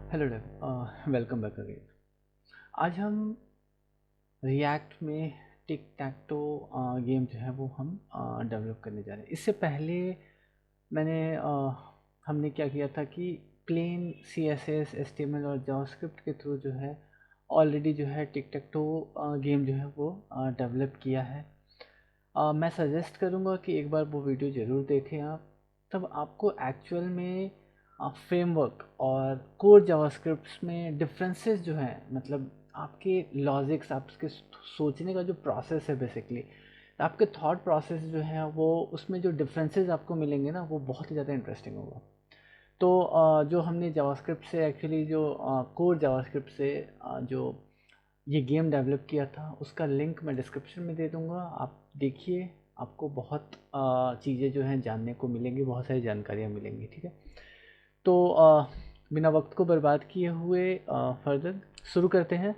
Hello Dave, welcome back again. आज हम react में टिक टैक टो गेम जो है वो हम डेवलप करने जा रहे हैं। इससे पहले मैंने हमने क्या किया था कि plain C S S S T M L और जावास्क्रिप्ट के थ्रू जो है ऑलरेडी जो है टिक टैक टो गेम जो है वो डेवलप किया है। मैं सजेस्ट करूँगा कि एक बार वो वीडियो ज़रूर देखें आप, तब आपको एक्चुअल में फ्रेमवर्क और कोर जावास्क्रिप्ट में डिफरेंसेस जो हैं, मतलब आपके लॉजिक्स, आपके सोचने का जो प्रोसेस है बेसिकली, आपके थॉट प्रोसेस जो है वो उसमें जो डिफरेंसेस आपको मिलेंगे ना, वो बहुत ही ज़्यादा इंटरेस्टिंग होगा। तो जो हमने जावास्क्रिप्ट से एक्चुअली जो कोर जावास्क्रिप्ट से जो ये गेम डेवलप किया था, उसका लिंक मैं डिस्क्रिप्शन में दे दूँगा। आप देखिए, आपको बहुत चीज़ें जो हैं जानने को मिलेंगी, बहुत सारी जानकारियाँ मिलेंगी, ठीक है। तो बिना वक्त को बर्बाद किए हुए फर्दर शुरू करते हैं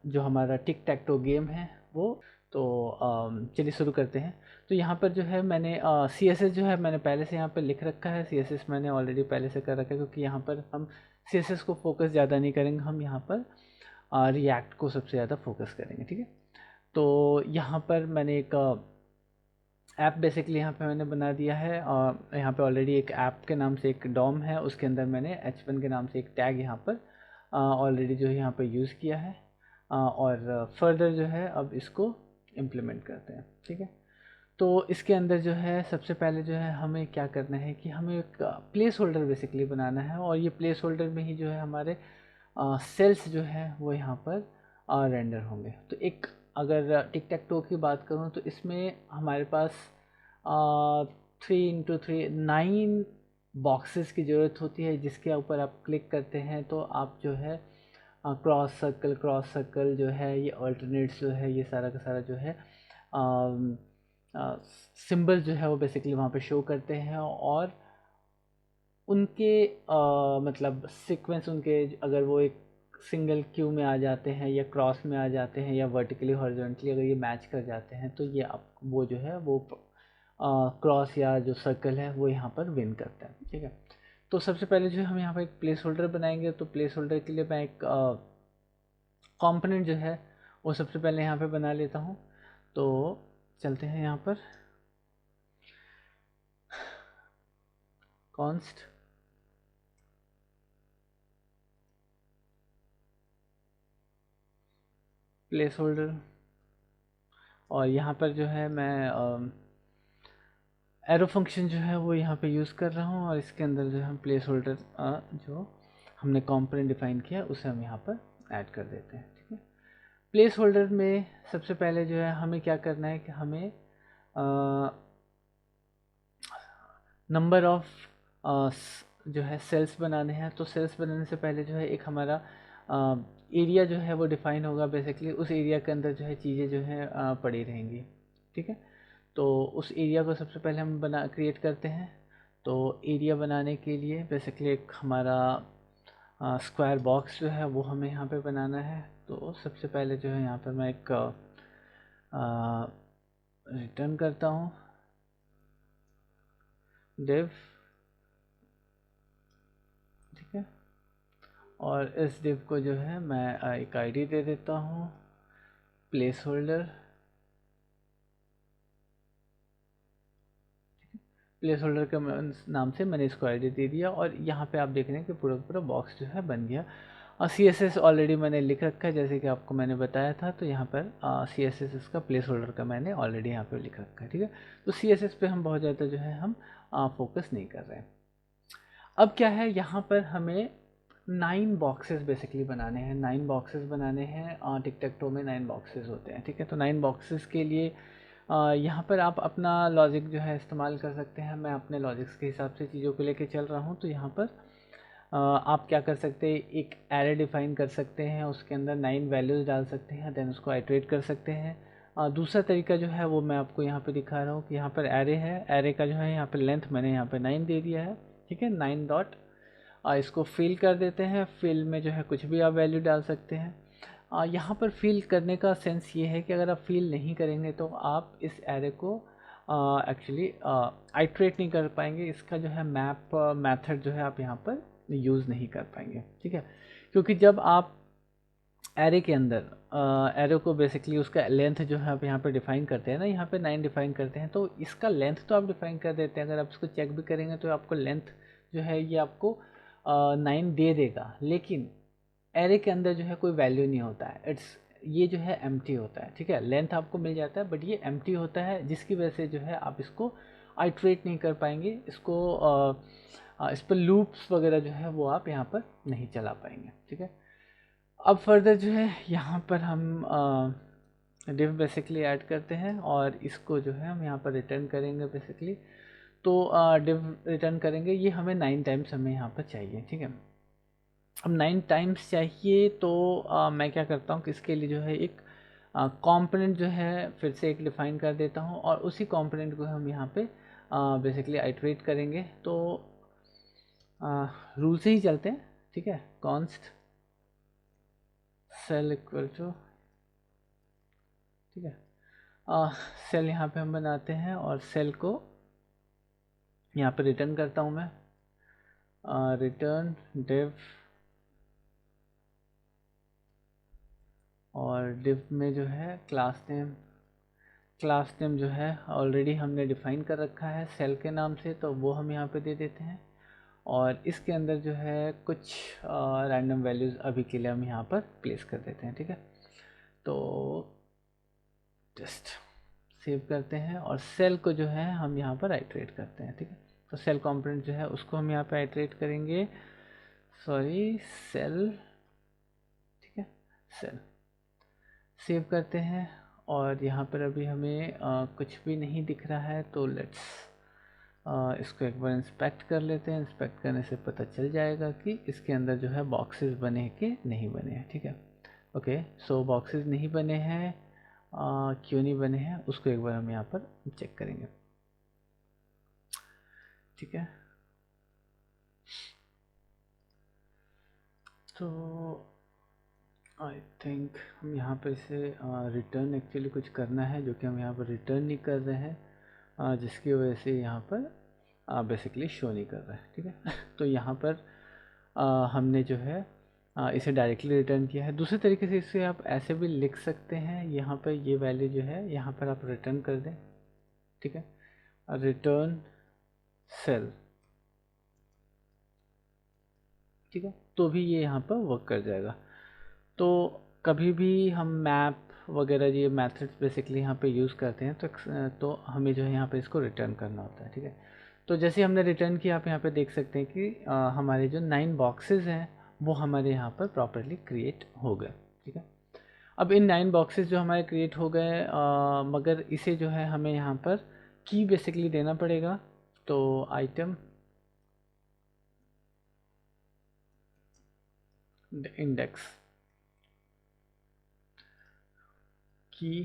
जो हमारा टिक टैक टो गेम है वो। तो चलिए शुरू करते हैं। तो यहाँ पर जो है मैंने सी एस एस जो है मैंने पहले से यहाँ पर लिख रखा है। सी एस एस मैंने ऑलरेडी पहले से कर रखा है, क्योंकि यहाँ पर हम सी एस एस को फोकस ज़्यादा नहीं करेंगे, हम यहाँ पर रिएक्ट को सबसे ज़्यादा फोकस करेंगे, ठीक है। तो यहाँ पर मैंने एक ऐप बेसिकली यहाँ पे मैंने बना दिया है, और यहाँ पे ऑलरेडी एक ऐप के नाम से एक डॉम है, उसके अंदर मैंने H1 के नाम से एक टैग यहाँ पर ऑलरेडी जो है यहाँ पे यूज़ किया है। और फर्दर जो है अब इसको इम्प्लीमेंट करते हैं, ठीक है। तो इसके अंदर जो है सबसे पहले जो है हमें क्या करना है कि हमें एक प्लेस होल्डर बेसिकली बनाना है, और ये प्लेस होल्डर में ही जो है हमारे सेल्स जो है वो यहाँ पर रेंडर होंगे। तो एक अगर टिक टैक टो की बात करूँ तो इसमें हमारे पास 3 × 3 9 बॉक्सेस की ज़रूरत होती है, जिसके ऊपर आप क्लिक करते हैं तो आप जो है क्रॉस सर्कल जो है, ये अल्टरनेट्स जो है, ये सारा का सारा जो है सिंबल जो है वो बेसिकली वहाँ पे शो करते हैं। और उनके मतलब सीक्वेंस, उनके अगर वो एक सिंगल क्यू में आ जाते हैं या क्रॉस में आ जाते हैं या वर्टिकली हॉरिजॉन्टली अगर ये मैच कर जाते हैं, तो ये आप वो जो है वो क्रॉस या जो सर्कल है वो यहाँ पर विन करता है, ठीक है। तो सबसे पहले जो है हम यहाँ पर एक प्लेस होल्डर बनाएंगे। तो प्लेस होल्डर के लिए मैं एक कंपोनेंट जो है वो सबसे पहले यहाँ पे बना लेता हूँ। तो चलते हैं यहाँ पर कॉन्स्ट प्लेस होल्डर, और यहाँ पर जो है मैं एरो फंक्शन जो है वो यहाँ पे यूज़ कर रहा हूँ, और इसके अंदर जो है हम प्लेस होल्डर जो हमने कंपोनेंट डिफाइन किया उसे हम यहाँ पर ऐड कर देते हैं, ठीक है। प्लेस होल्डर में सबसे पहले जो है हमें क्या करना है कि हमें नंबर ऑफ जो है सेल्स बनाने हैं। तो सेल्स बनाने से पहले जो है एक हमारा एरिया जो है वो डिफाइन होगा। बेसिकली उस एरिया के अंदर जो है चीज़ें जो है पड़ी रहेंगी, ठीक है। तो उस एरिया को सबसे पहले हम क्रिएट करते हैं। तो एरिया बनाने के लिए बेसिकली एक हमारा स्क्वायर बॉक्स जो है वो हमें यहाँ पे बनाना है। तो सबसे पहले जो है यहाँ पर मैं एक रिटर्न करता हूँ div, ठीक है। और इस div को जो है मैं एक आईडी दे देता हूँ प्लेस होल्डर। प्लेस होल्डर के नाम से मैंने इसको आईडी दे दिया, और यहाँ पे आप देख रहे हैं कि पूरा पूरा बॉक्स जो है बन गया। और सी एस एस ऑलरेडी मैंने लिख रखा है, जैसे कि आपको मैंने बताया था। तो यहाँ पर सी एस एस इसका प्लेस होल्डर का मैंने ऑलरेडी यहाँ पर लिख रखा है, ठीक है। तो सी एस एस पे हम बहुत ज़्यादा जो है हम फोकस नहीं कर रहे हैं। अब क्या है, यहाँ पर हमें 9 बॉक्सेस बेसिकली बनाने हैं। 9 बॉक्सेस बनाने हैं। टिक टैक टो में 9 बॉक्सेस होते हैं, ठीक है। तो 9 बॉक्सेस के लिए यहाँ पर आप अपना लॉजिक जो है इस्तेमाल कर सकते हैं। मैं अपने लॉजिक्स के हिसाब से चीज़ों को लेके चल रहा हूँ। तो यहाँ पर आप क्या कर सकते हैं, एक एरे डिफाइन कर सकते हैं, उसके अंदर 9 वैल्यूज़ डाल सकते हैं, देन उसको आइटरेट कर सकते हैं। दूसरा तरीका जो है वो मैं आपको यहाँ पे दिखा रहा हूँ कि यहाँ पर एरे है, एरे का जो है यहाँ पर लेंथ मैंने यहाँ पर 9 दे दिया है, ठीक है। 9 डॉट इसको फिल कर देते हैं। फिल में जो है कुछ भी आप वैल्यू डाल सकते हैं। यहाँ पर फिल करने का सेंस ये है कि अगर आप फिल नहीं करेंगे तो आप इस एरे को एक्चुअली आइट्रेट नहीं कर पाएंगे। इसका जो है मैप मेथड जो है आप यहाँ पर यूज़ नहीं कर पाएंगे, ठीक है। क्योंकि जब आप एरे के अंदर एरो को बेसिकली उसका लेंथ जो है आप यहाँ पे डिफाइन करते हैं ना, यहाँ पे 9 डिफाइन करते हैं, तो इसका लेंथ तो आप डिफाइन कर देते हैं। अगर आप इसको चेक भी करेंगे तो आपको लेंथ जो है ये आपको 9 दे देगा, लेकिन एरे के अंदर जो है कोई वैल्यू नहीं होता है, इट्स ये जो है एम्प्टी होता है, ठीक है। लेंथ आपको मिल जाता है बट ये एम्प्टी होता है, जिसकी वजह से जो है आप इसको आइट्रेट नहीं कर पाएंगे, इसको इस पर लूप्स वगैरह जो है वो आप यहाँ पर नहीं चला पाएंगे, ठीक है। अब फर्दर जो है यहाँ पर हम डिव बेसिकली ऐड करते हैं और इसको जो है हम यहाँ पर रिटर्न करेंगे बेसिकली। तो डिव रिटर्न करेंगे, ये हमें 9 टाइम्स हमें यहाँ पर चाहिए, ठीक है। अब 9 टाइम्स चाहिए तो मैं क्या करता हूँ कि इसके लिए जो है एक कंपोनेंट जो है फिर से एक डिफाइन कर देता हूँ और उसी कंपोनेंट को हम यहाँ पे बेसिकली आइट्रेट करेंगे। तो रूल से ही चलते हैं, ठीक है। कॉन्स्ट सेल इक्वल टू, ठीक है, सेल यहाँ पे हम बनाते हैं और सेल को यहाँ पे रिटर्न करता हूँ मैं, रिटर्न डिव, और डिव में जो है क्लास नेम जो है ऑलरेडी हमने डिफाइन कर रखा है सेल के नाम से, तो वो हम यहाँ पे दे देते हैं। और इसके अंदर जो है कुछ रैंडम वैल्यूज़ अभी के लिए हम यहाँ पर प्लेस कर देते हैं, ठीक है। तो जस्ट सेव करते हैं और सेल को जो है हम यहाँ पर आइट्रेट करते हैं, ठीक है। तो सेल कंपोनेंट जो है उसको हम यहाँ पर आइट्रेट करेंगे, सॉरी सेल, ठीक है, सेल सेव करते हैं। और यहाँ पर अभी हमें कुछ भी नहीं दिख रहा है, तो लेट्स इसको एक बार इंस्पेक्ट कर लेते हैं। इंस्पेक्ट करने से पता चल जाएगा कि इसके अंदर जो है बॉक्सेस बने कि नहीं बने हैं, ठीक है। ओके, सो बॉक्सेस नहीं बने हैं, क्यों नहीं बने हैं उसको एक बार हम यहाँ पर चेक करेंगे, ठीक है। तो आई थिंक हम यहाँ पर इसे रिटर्न एक्चुअली कुछ करना है, जो कि हम यहाँ पर रिटर्न नहीं कर रहे हैं, जिसकी वजह से यहाँ पर बेसिकली शो नहीं कर रहा है, ठीक है। तो यहाँ पर हमने जो है इसे डायरेक्टली रिटर्न किया है। दूसरे तरीके से इसे आप ऐसे भी लिख सकते हैं, यहाँ पर ये वैल्यू जो है यहाँ पर आप रिटर्न कर दें, ठीक है, रिटर्न सेल, ठीक है, तो भी ये यहाँ पर वर्क कर जाएगा। तो कभी भी हम मैप वगैरह ये मेथड्स बेसिकली यहाँ पे यूज़ करते हैं, तो हमें जो है यहाँ पे इसको रिटर्न करना होता है, ठीक है। तो जैसे हमने रिटर्न किया, आप यहाँ पे देख सकते हैं कि हमारे जो 9 बॉक्सेस हैं वो हमारे यहाँ पर प्रॉपरली क्रिएट हो गए, ठीक है। अब इन 9 बॉक्सेस जो हमारे क्रिएट हो गए, मगर इसे जो है हमें यहाँ पर की बेसिकली देना पड़ेगा। तो आइटम इंडेक्स की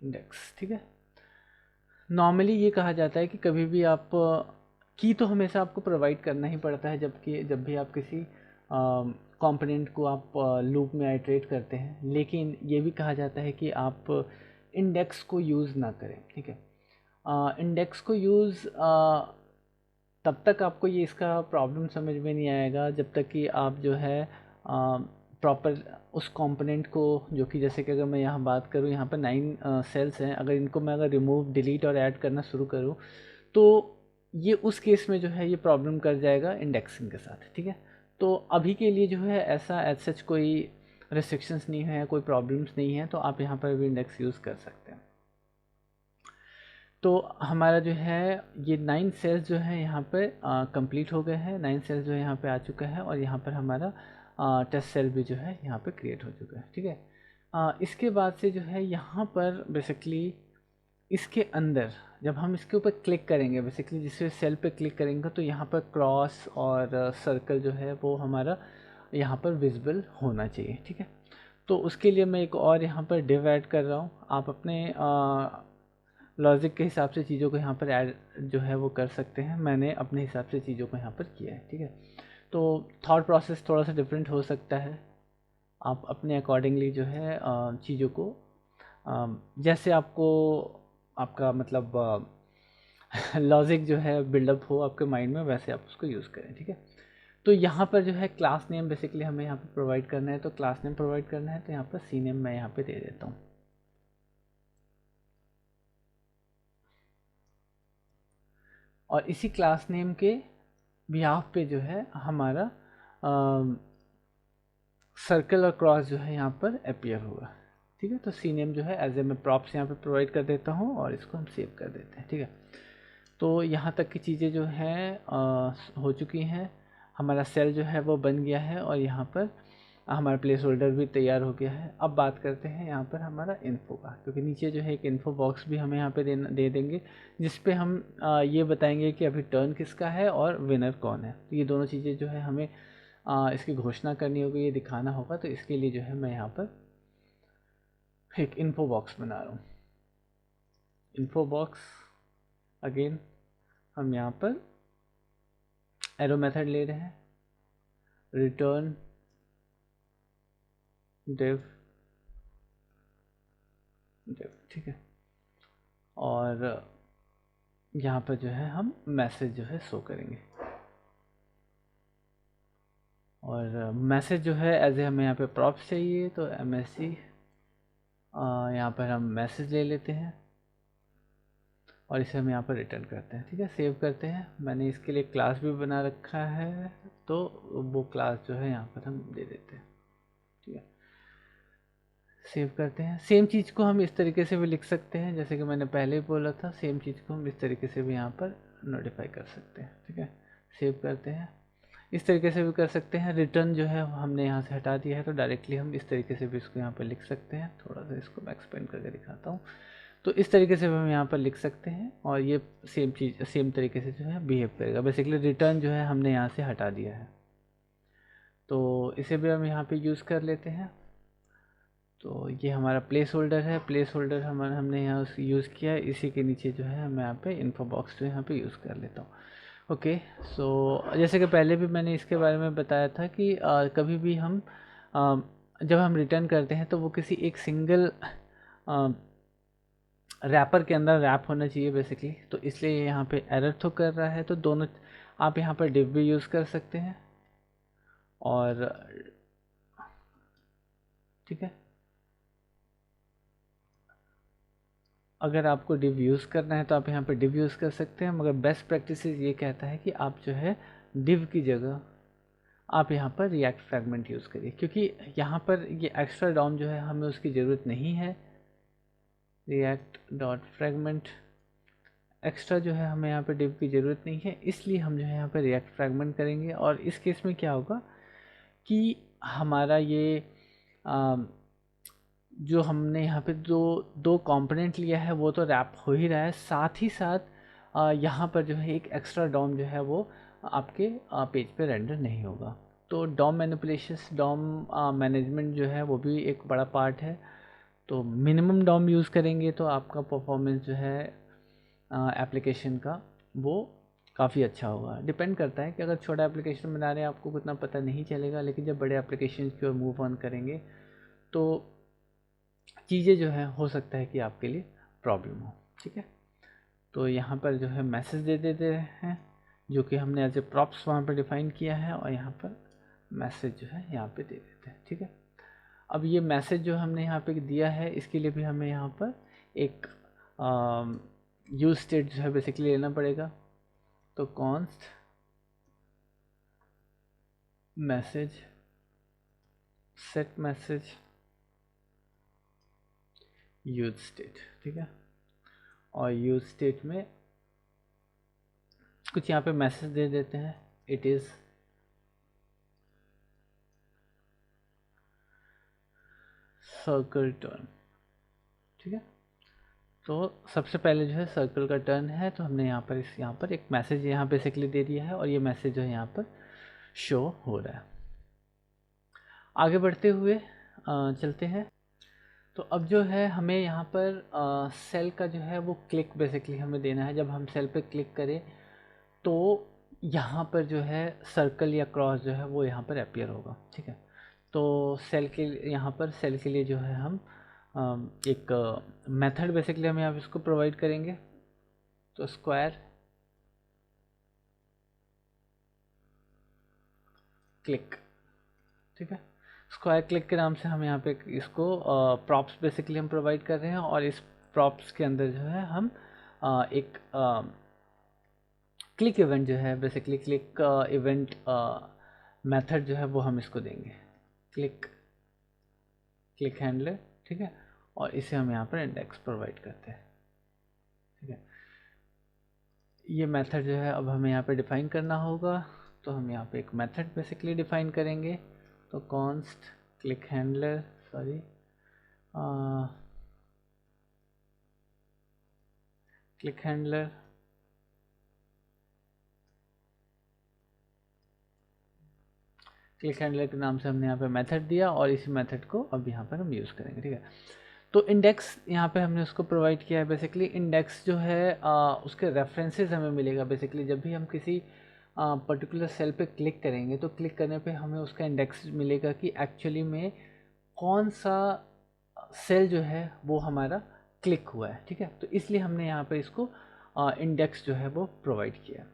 इंडेक्स, ठीक है। नॉर्मली ये कहा जाता है कि कभी भी आप की तो हमेशा आपको प्रोवाइड करना ही पड़ता है, जबकि जब भी आप किसी कंपोनेंट को आप लूप में आइट्रेट करते हैं, लेकिन ये भी कहा जाता है कि आप इंडेक्स को यूज़ ना करें, ठीक है। इंडेक्स को यूज़ तब तक आपको ये इसका प्रॉब्लम समझ में नहीं आएगा जब तक कि आप जो है प्रॉपर उस कंपोनेंट को, जो कि जैसे कि अगर मैं यहाँ बात करूँ, यहाँ पर 9 सेल्स हैं, अगर इनको मैं अगर रिमूव डिलीट और ऐड करना शुरू करूँ तो ये उस केस में जो है ये प्रॉब्लम कर जाएगा इंडेक्सिंग के साथ, ठीक है। तो अभी के लिए जो है ऐसा एज सच कोई रिस्ट्रिक्शंस नहीं है, कोई प्रॉब्लम्स नहीं है, तो आप यहाँ पर भी इंडेक्स यूज़ कर सकते हैं। तो हमारा जो है ये 9 सेल्स जो है यहाँ पर कंप्लीट हो गए हैं, 9 सेल्स जो है यहाँ पे आ चुका है और यहाँ पर हमारा टेस्ट सेल भी जो है यहाँ पे क्रिएट हो चुका है, ठीक है। इसके बाद से जो है यहाँ पर बेसिकली इसके अंदर जब हम इसके ऊपर क्लिक करेंगे, बेसिकली जिस सेल पे क्लिक करेंगे, तो यहाँ पर क्रॉस और सर्कल जो है वो हमारा यहाँ पर विजिबल होना चाहिए, ठीक है। तो उसके लिए मैं एक और यहाँ पर डिव ऐड कर रहा हूँ। आप अपने लॉजिक के हिसाब से चीज़ों को यहाँ पर ऐड जो है वो कर सकते हैं, मैंने अपने हिसाब से चीज़ों को यहाँ पर किया है, ठीक है। तो थॉट प्रोसेस थोड़ा सा डिफरेंट हो सकता है, आप अपने अकॉर्डिंगली जो है चीज़ों को जैसे आपको आपका मतलब लॉजिक जो है बिल्डअप हो आपके माइंड में, वैसे आप उसको यूज़ करें, ठीक है। तो यहाँ पर जो है क्लास नेम बेसिकली हमें यहाँ पे प्रोवाइड करना है, तो क्लास नेम प्रोवाइड करना है, तो यहाँ पर सी नेम मैं यहाँ पे दे देता हूँ। और इसी क्लास नेम के बिहाफ पे जो है हमारा सर्कल और क्रॉस जो है यहाँ पर अपियर होगा, ठीक है। तो सी नेम जो है एज ए मैं प्रॉप्स यहाँ पे प्रोवाइड कर देता हूँ और इसको हम सेव कर देते हैं, ठीक है। तो यहाँ तक की चीज़ें जो हैं हो चुकी हैं। हमारा सेल जो है वो बन गया है और यहाँ पर हमारा प्लेस होल्डर भी तैयार हो गया है। अब बात करते हैं यहाँ पर हमारा इन्फो का, क्योंकि नीचे जो है एक इन्फो बॉक्स भी हमें यहाँ पे दे देंगे, जिस पे हम ये बताएंगे कि अभी टर्न किसका है और विनर कौन है। तो ये दोनों चीज़ें जो है हमें इसकी घोषणा करनी होगी, ये दिखाना होगा। तो इसके लिए जो है मैं यहाँ पर एक इन्फो बॉक्स बना रहा हूँ। इन्फो बॉक्स अगेन हम यहाँ पर एरो मेथड ले रहे हैं, रिटर्न डिव, ठीक है। और यहाँ पर जो है हम मैसेज जो है शो करेंगे, और मैसेज जो है एज ए हमें यहाँ पे प्रॉप्स चाहिए, तो MSG यहाँ पर हम मैसेज ले लेते हैं और इसे हम यहाँ पर रिटर्न करते हैं, ठीक है। सेव करते हैं। मैंने इसके लिए क्लास भी बना रखा है, तो वो क्लास जो है यहाँ पर हम दे देते हैं, ठीक है। सेव करते हैं। सेम चीज़ को हम इस तरीके से भी लिख सकते हैं, जैसे कि मैंने पहले ही बोला था, सेम चीज़ को हम इस तरीके से भी यहाँ पर नोटिफाई कर सकते हैं, ठीक है। सेव करते हैं। इस तरीके से भी कर सकते हैं। रिटर्न जो है हमने यहाँ से हटा दिया है, तो डायरेक्टली हम इस तरीके से भी इसको यहाँ पर लिख सकते हैं। थोड़ा सा इसको मैं एक्सपेंड करके दिखाता हूँ। तो इस तरीके से भी हम यहाँ पर लिख सकते हैं और ये सेम चीज़ सेम तरीके से जो है बिहेव करेगा। बेसिकली रिटर्न जो है हमने यहाँ से हटा दिया है, तो इसे भी हम यहाँ पे यूज़ कर लेते हैं। तो ये हमारा प्लेस होल्डर है। प्लेस होल्डर हमने यहाँ यूज़ किया है। इसी के नीचे जो है मैं यहाँ पे इन्फो बॉक्स जो यहाँ पे यूज़ कर लेता हूँ। ओके, सो जैसे कि पहले भी मैंने इसके बारे में बताया था कि कभी भी हम जब हम रिटर्न करते हैं तो वो किसी एक सिंगल रैपर के अंदर रैप होना चाहिए बेसिकली। तो इसलिए यहाँ पे एरर तो कर रहा है। तो दोनों आप यहाँ पर डिव भी यूज़ कर सकते हैं, और ठीक है, अगर आपको डिव यूज़ करना है तो आप यहाँ पर डिव यूज़ कर सकते हैं, मगर बेस्ट प्रैक्टिस ये कहता है कि आप जो है डिव की जगह आप यहाँ पर रिएक्ट फ्रैगमेंट यूज़ करिए, क्योंकि यहाँ पर ये एक्स्ट्रा डॉम जो है हमें उसकी ज़रूरत नहीं है। रिएक्ट डॉट फ्रैगमेंट एक्स्ट्रा जो है हमें यहाँ पर डिव की ज़रूरत नहीं है, इसलिए हम जो है यहाँ पर रिएक्ट फ्रैगमेंट करेंगे। और इस केस में क्या होगा कि हमारा ये जो हमने यहाँ पे जो दो कंपोनेंट लिया है वो तो रैप हो ही रहा है, साथ ही साथ यहाँ पर जो है एक एक्स्ट्रा डॉम जो है वो आपके पेज पे रेंडर नहीं होगा। तो डॉम मैनिपुलेशंस, डॉम मैनेजमेंट जो है वो भी एक बड़ा पार्ट है। तो मिनिमम डॉम यूज़ करेंगे तो आपका परफॉर्मेंस जो है एप्लीकेशन का वो काफ़ी अच्छा होगा। डिपेंड करता है कि अगर छोटा एप्लीकेशन बना रहे हैं आपको उतना पता नहीं चलेगा, लेकिन जब बड़े एप्लीकेशन की ओर मूव ऑन करेंगे तो चीज़ें जो है हो सकता है कि आपके लिए प्रॉब्लम हो, ठीक है। तो यहाँ पर जो है मैसेज दे देते हैं, जो कि हमने एज ए प्रॉप्स वहाँ पर डिफाइन किया है, और यहाँ पर मैसेज जो है यहाँ पे दे देते हैं, ठीक है। अब ये मैसेज जो हमने यहाँ पे दिया है इसके लिए भी हमें यहाँ पर एक यूज स्टेट जो है बेसिकली लेना पड़ेगा। तो const message set message use state, ठीक है। और यूज स्टेट में कुछ यहाँ पे मैसेज दे देते हैं, इट इज़ सर्कल टर्न, ठीक है। तो सबसे पहले जो है सर्कल का टर्न है, तो हमने यहाँ पर एक मैसेज यहाँ बेसिकली दे दिया है, और ये मैसेज जो है यहाँ पर शो हो रहा है। आगे बढ़ते हुए चलते हैं। तो अब जो है हमें यहाँ पर सेल का जो है वो क्लिक बेसिकली हमें देना है। जब हम सेल पे क्लिक करें तो यहाँ पर जो है सर्कल या क्रॉस जो है वो यहाँ पर अपीयर होगा, ठीक है। तो सेल के यहाँ पर सेल के लिए जो है हम एक मेथड बेसिकली हम यहाँ इसको प्रोवाइड करेंगे। तो स्क्वायर क्लिक, ठीक है। स्क्वायर क्लिक के नाम से हम यहाँ पे इसको प्रॉप्स बेसिकली हम प्रोवाइड कर रहे हैं, और इस प्रॉप्स के अंदर जो है हम एक क्लिक इवेंट जो है बेसिकली क्लिक इवेंट मेथड जो है वो हम इसको देंगे, क्लिक हैंडलर, ठीक है। और इसे हम यहाँ पर इंडेक्स प्रोवाइड करते हैं, ठीक है। ये मेथड जो है अब हमें यहाँ पे डिफाइन करना होगा, तो हम यहाँ पे एक मेथड बेसिकली डिफाइन करेंगे। तो const click handler, sorry click handler के नाम से हमने यहाँ पे मेथड दिया, और इसी मेथड को अब यहाँ पर हम यूज़ करेंगे, ठीक है। तो इंडेक्स यहाँ पे हमने उसको प्रोवाइड किया है। बेसिकली इंडेक्स जो है उसके रेफरेंसेस हमें मिलेगा। बेसिकली जब भी हम किसी पर्टिकुलर सेल पे क्लिक करेंगे तो क्लिक करने पे हमें उसका इंडेक्स मिलेगा कि एक्चुअली में कौन सा सेल जो है वो हमारा क्लिक हुआ है, ठीक है। तो इसलिए हमने यहाँ पे इसको इंडेक्स जो है वो प्रोवाइड किया।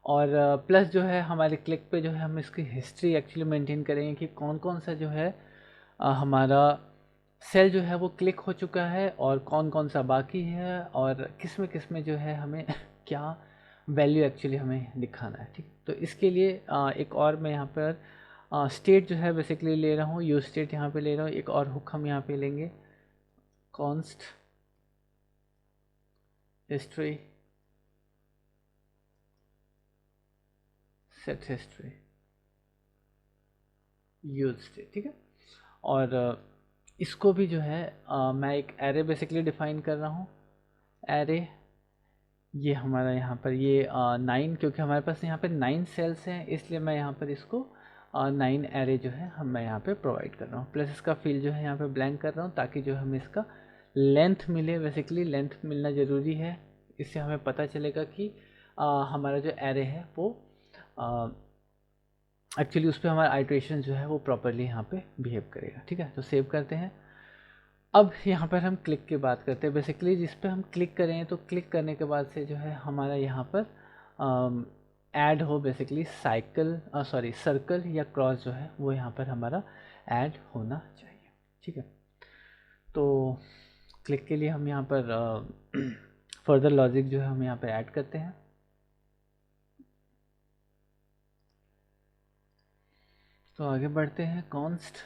और प्लस जो है हमारे क्लिक पे जो है हम इसकी हिस्ट्री एक्चुअली मेंटेन करेंगे कि कौन कौन सा जो है हमारा सेल जो है वो क्लिक हो चुका है और कौन कौन सा बाकी है, और किस में जो है हमें क्या वैल्यू एक्चुअली हमें दिखाना है, ठीक। तो इसके लिए एक और मैं यहाँ पर स्टेट जो है बेसिकली ले रहा हूँ, यूज स्टेट यहाँ पे ले रहा हूँ। एक और हुक हम यहाँ पे लेंगे, const history set history use state, ठीक है। और इसको भी जो है मैं एक एरे बेसिकली डिफाइन कर रहा हूँ। एरे ये हमारा यहाँ पर ये 9, क्योंकि हमारे पास यहाँ पे 9 सेल्स हैं, इसलिए मैं यहाँ पर इसको 9 एरे जो है मैं यहाँ पे प्रोवाइड कर रहा हूँ। प्लस इसका फील्ड जो है यहाँ पे ब्लैंक कर रहा हूँ ताकि जो हमें इसका लेंथ मिले। बेसिकली लेंथ मिलना ज़रूरी है, इससे हमें पता चलेगा कि हमारा जो एरे है वो एक्चुअली उस पर हमारा आइट्रेशन जो है वो प्रॉपरली यहाँ पे बिहेव करेगा, ठीक है। तो सेव करते हैं। अब यहाँ पर हम क्लिक की बात करते हैं। बेसिकली जिस पे हम क्लिक करें तो क्लिक करने के बाद से जो है हमारा यहाँ पर ऐड हो बेसिकली सर्कल या क्रॉस जो है वो यहाँ पर हमारा ऐड होना चाहिए, ठीक है। तो क्लिक के लिए हम यहाँ पर फर्दर लॉजिक जो है हम यहाँ पर ऐड करते हैं। तो आगे बढ़ते हैं। Const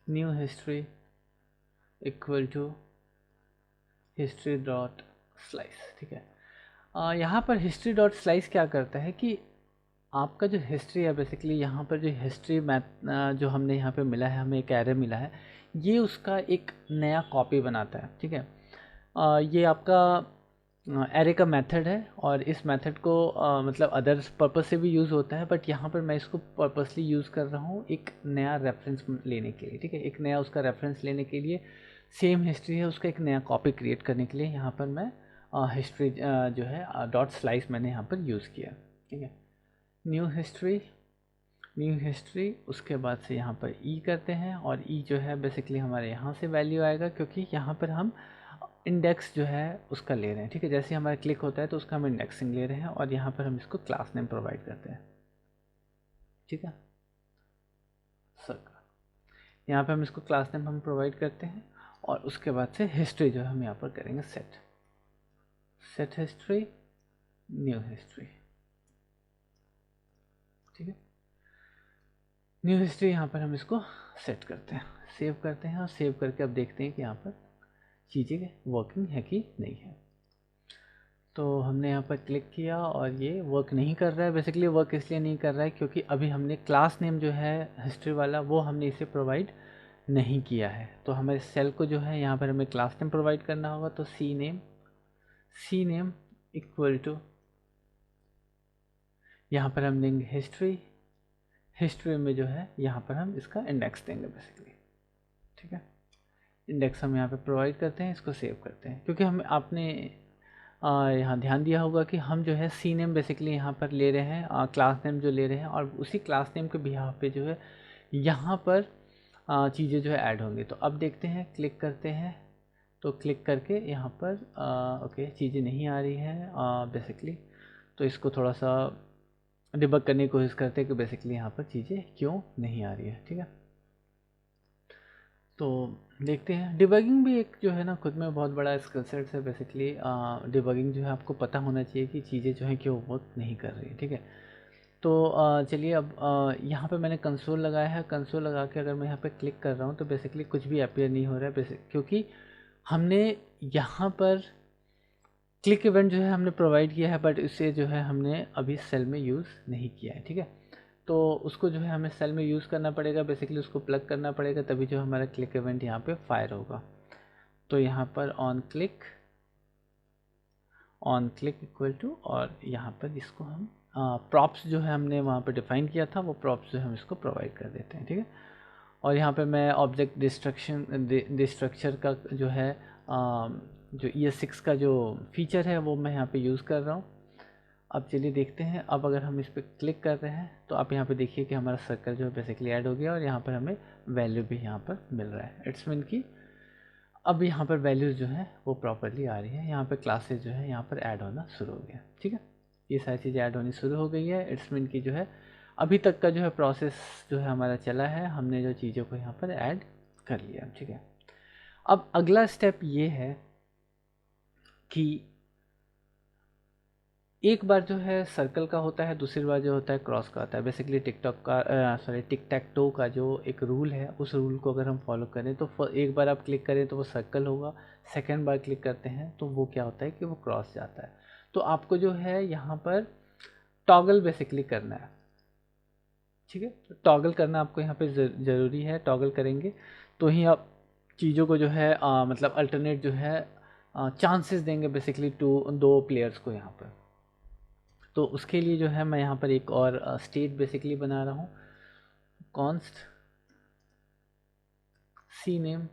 new history equal to history dot slice, ठीक है। यहाँ पर हिस्ट्री डॉट स्लाइस क्या करता है कि आपका जो हिस्ट्री है बेसिकली यहाँ पर जो हिस्ट्री मैथ जो हमने यहाँ पे मिला है, हमें एक एरे मिला है, ये उसका एक नया कॉपी बनाता है, ठीक है। ये आपका एरे का मेथड है, और इस मेथड को मतलब अदर पर्पस से भी यूज़ होता है, बट यहाँ पर मैं इसको पर्पसली यूज़ कर रहा हूँ एक नया रेफरेंस लेने के लिए, ठीक है। एक नया उसका रेफरेंस लेने के लिए, सेम हिस्ट्री है उसका एक नया कॉपी क्रिएट करने के लिए यहाँ पर मैं हिस्ट्री जो है डॉट स्लाइस मैंने यहाँ पर यूज़ किया, ठीक है। न्यू हिस्ट्री उसके बाद से यहाँ पर ई करते हैं, और ई जो है बेसिकली हमारे यहाँ से वैल्यू आएगा, क्योंकि यहाँ पर हम इंडेक्स जो है उसका ले रहे हैं, ठीक है। जैसे हमारा क्लिक होता है तो उसका हम इंडेक्सिंग ले रहे हैं, और यहाँ पर हम इसको क्लास नेम प्रोवाइड करते हैं, ठीक है। सर्कल यहाँ पे हम इसको क्लास नेम हम प्रोवाइड करते हैं, और उसके बाद से हिस्ट्री जो है हम यहाँ पर करेंगे सेट हिस्ट्री न्यू हिस्ट्री, ठीक है। न्यू हिस्ट्री यहाँ पर हम इसको सेट करते हैं, सेव करते हैं, और सेव करके अब देखते हैं कि यहाँ पर चीज़ें वर्किंग है कि नहीं है। तो हमने यहाँ पर क्लिक किया और ये वर्क नहीं कर रहा है। बेसिकली वर्क इसलिए नहीं कर रहा है क्योंकि अभी हमने क्लास नेम जो है हिस्ट्री वाला वो हमने इसे प्रोवाइड नहीं किया है। तो हमें सेल को जो है यहाँ पर हमें क्लास नेम प्रोवाइड करना होगा। तो सी नेम इक्वल टू यहाँ पर हम देंगे हिस्ट्री में जो है यहाँ पर हम इसका इंडेक्स देंगे बेसिकली, ठीक है। इंडेक्स हम यहाँ पे प्रोवाइड करते हैं, इसको सेव करते हैं, क्योंकि हम आपने यहाँ ध्यान दिया होगा कि हम जो है सी नेम बेसिकली यहाँ पर ले रहे हैं, क्लास नेम जो ले रहे हैं, और उसी क्लास नेम के बिहाफ पे जो है यहाँ पर चीज़ें जो है ऐड होंगी। तो अब देखते हैं, क्लिक करते हैं तो क्लिक करके यहाँ पर ओके चीज़ें नहीं आ रही है बेसिकली, तो इसको थोड़ा सा डिबग करने की कोशिश करते हैं कि बेसिकली यहाँ पर चीज़ें क्यों नहीं आ रही है। ठीक है, तो देखते हैं। डिबगिंग भी एक जो है ना खुद में बहुत बड़ा स्किल सेट है बेसिकली। डिबगिंग जो है आपको पता होना चाहिए कि चीज़ें जो हैं क्यों वर्क नहीं कर रही है। ठीक है, तो चलिए अब यहाँ पे मैंने कंसोल लगाया है। कंसोल लगा के अगर मैं यहाँ पे क्लिक कर रहा हूँ तो बेसिकली कुछ भी अपीयर नहीं हो रहा है बेसिक, क्योंकि हमने यहाँ पर क्लिक इवेंट जो है हमने प्रोवाइड किया है, बट इसे जो है हमने अभी सेल में यूज़ नहीं किया है। ठीक है, तो उसको जो है हमें सेल में यूज़ करना पड़ेगा, बेसिकली उसको प्लग करना पड़ेगा, तभी जो हमारा क्लिक इवेंट यहाँ पे फायर होगा। तो यहाँ पर ऑन क्लिक इक्वल टू, और यहाँ पर इसको हम प्रॉप्स जो है हमने वहाँ पर डिफाइन किया था, वो प्रॉप्स जो है हम इसको प्रोवाइड कर देते हैं। ठीक है, और यहाँ पे मैं ऑब्जेक्ट डिस्ट्रक्चर का जो है जो ES6 का जो फीचर है वो मैं यहाँ पे यूज़ कर रहा हूँ। अब चलिए देखते हैं। अब अगर हम इस पर क्लिक कर रहे हैं तो आप यहाँ पे देखिए कि हमारा सर्कल जो है बेसिकली ऐड हो गया, और यहाँ पर हमें वैल्यू भी यहाँ पर मिल रहा है। इट्स मीन की अब यहाँ पर वैल्यूज़ जो है वो प्रॉपरली आ रही है। यहाँ पर क्लासेस जो है यहाँ पर ऐड होना शुरू हो गया। ठीक है, ये सारी चीज़ें ऐड होनी शुरू हो गई है। इट्स मीन की जो है अभी तक का जो है प्रोसेस जो है हमारा चला है, हमने जो चीज़ों को यहाँ पर ऐड कर लिया। ठीक है, अब अगला स्टेप ये है कि एक बार जो है सर्कल का होता है, दूसरी बार जो होता है क्रॉस का होता है। बेसिकली टिक टैक टो का जो एक रूल है, उस रूल को अगर हम फॉलो करें तो एक बार आप क्लिक करें तो वो सर्कल होगा, सेकेंड बार क्लिक करते हैं तो वो क्या होता है कि वो क्रॉस जाता है। तो आपको जो है यहाँ पर टॉगल बेसिकली करना है। ठीक है, तो टॉगल करना आपको यहाँ पे ज़रूरी है। टॉगल करेंगे तो ही आप चीज़ों को जो है मतलब अल्टरनेट जो है चांसेस देंगे बेसिकली दो प्लेयर्स को यहाँ पर। तो उसके लिए जो है मैं यहाँ पर एक और स्टेट बेसिकली बना रहा हूँ, const C name